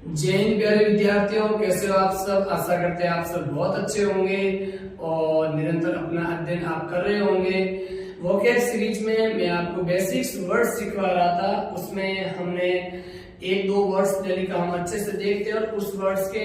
जय हिंद प्यारे विद्यार्थियों, कैसे हो आप सब। आशा करते हैं आप सब बहुत अच्छे होंगे और निरंतर अपना अध्ययन आप कर रहे होंगे। वोकैब सीरीज में मैं आपको बेसिक्स वर्ड्स सिखवा रहा था, उसमें हमने एक दो वर्ड्स डेली का हम अच्छे से देखते हैं और उस वर्ड्स के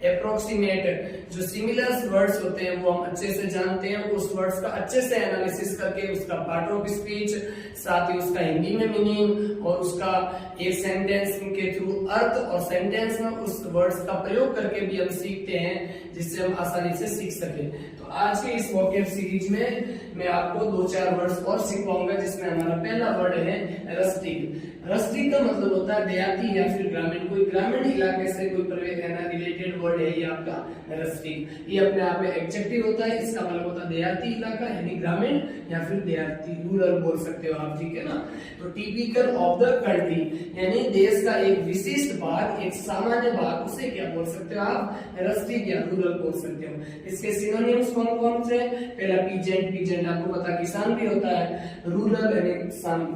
अप्रोक्सीमेट जो सिमिलर वर्ड्स होते हैं वो हम अच्छे से जानते हैं। उस वर्ड्स का अच्छे से एनालिसिस करके उसका पार्ट ऑफ स्पीच, साथ ही उसका हिंदी में मीनिंग और उसका एक सेंटेंस के थ्रू अर्थ और सेंटेंस में उस वर्ड्स का प्रयोग करके भी हम सीखते हैं, जिससे हम आसानी से सीख सके। तो आज के इस वोकैब सीरीज में मैं आपको दो चार वर्ड्स और सिखवाऊंगा, जिसमें हमारा पहला वर्ड है रस्टिक। रस्टिक का मतलब होता है देहाती या फिर ग्रामीण, कोई ग्रामीण इलाके से कोई रिलेटेड वर्ड है ये आपका रस्टिक। ये अपने आप में एडजेक्टिव होता है, इसका मतलब होता है देहाती इलाका यानी ग्रामीण या फिर देहाती, रूरल बोल सकते हो आप, ठीक है ना। तो टिपिकल ऑफ द कंट्री यानी देश का एक विशिष्ट भाग, एक सामान्य भाग, उसे क्या बोल सकते हो आप, रस्टिक या रूरल बोल सकते हो। इसके सिनोनिम्स कौन कौन से, पहला पीजेंट, पीजेंट आपको पता किसान भी होता है, रूरल यानी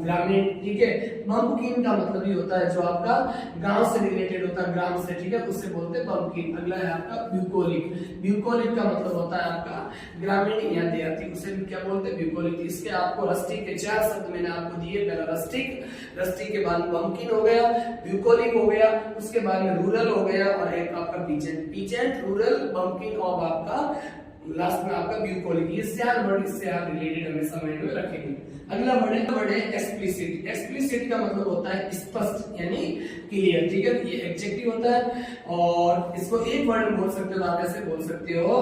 ग्रामीण, ठीक है। पंपकिन का मतलब ही होता है जो आपका गांव से रिलेटेड होता है, ग्राम से, ठीक है, उससे बोलते हैं पंपकिन। अगला है आपका ब्यूकोलिक। ब्यूकोलिक का मतलब होता है आपका ग्रामीण या देहाती, उसे भी क्या बोलते हैं, ब्यूकोलिक। इसके आपको रस्टिक के चार शब्द मैंने आपको दिए, पहला रस्टिक, रस्टिक के बाद पंपकिन हो गया, ब्यूकोलिक हो गया, उसके बाद में रूरल हो गया और एक आपका पीजेंट। पीजेंट, रूरल, पंपकिन और आपका लास्ट में आपका ब्यूकोलिक। ये चार वर्ड इससे आप रिलेटेड हमेशा माइंड में रखेंगे। अगला वर्ड है एक्सप्लिसिट। एक्सप्लिसिट का मतलब होता है स्पष्ट यानी क्लियर, ठीक है। ये एडजेक्टिव होता है और इसको एक वर्ड में बोल सकते हो, आप ऐसे बोल सकते हो,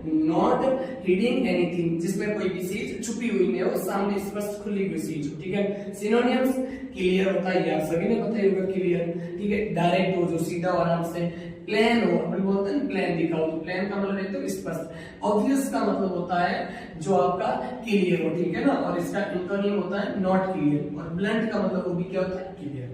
नॉट हिडिंग एनीथिंग, जिसमें कोई भी चीज छुपी हुई नहीं हो, सामने स्पष्ट खुली हुई चीज हो, ठीक है। सिनोनिम्स क्लियर होता है, ये आप सभी ने पता ही होगा, क्लियर, ठीक है। डायरेक्ट हो, जो सीधा और आराम से, प्लेन हो, अपन बोलते हैं प्लेन दिखाओ, तो प्लेन का मतलब एकदम स्पष्ट। ऑब्वियस का मतलब होता है जो आपका क्लियर हो, ठीक है ना, और इसका एंटोनिम होता है नॉट क्लियर, और ब्लंट का मतलब वो भी क्या होता है, क्लियर।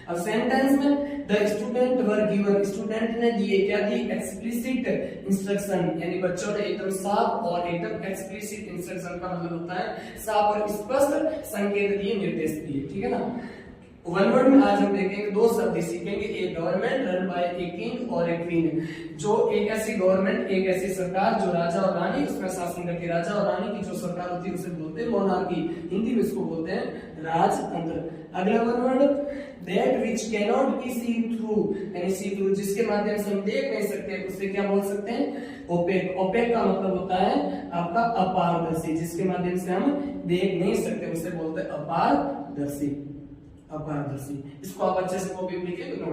अब सेंटेंस में the student were given, student ने दिए क्या दी, एक्सप्लिसिट इंस्ट्रक्शन, यानी बच्चों ने एकदम साफ और एकदम एक्सप्लिसिट इंस्ट्रक्शन का मतलब होता है साफ और स्पष्ट संकेत दिए, निर्देश दिए, ठीक है ना। वन वर्ड में आज हम देखेंगे दो शब्द सीखेंगे, एक government run by a king और ए क्वीन। जो एक ऐसी गवर्नमेंट, एक ऐसी सरकार जो राजा और रानी, उसमें शासन करके राजा और रानी की जो सरकार होती है उसे बोलते हैं मोनार्की, हिंदी में इसको बोलते हैं राजतंत्र। अगला one word that which can not be seen through, यानी सी थ्रू जिसके माध्यम से हम देख नहीं सकते, उसे क्या बोल सकते हैं, ओपेक। ओपेक का मतलब होता है आपका अपारदर्शी, जिसके माध्यम से हम देख नहीं सकते, उसे बोलते हैं अपारदर्शी, अपारदर्शी। इसको आप अच्छे से कॉपी में लिखिए, नोट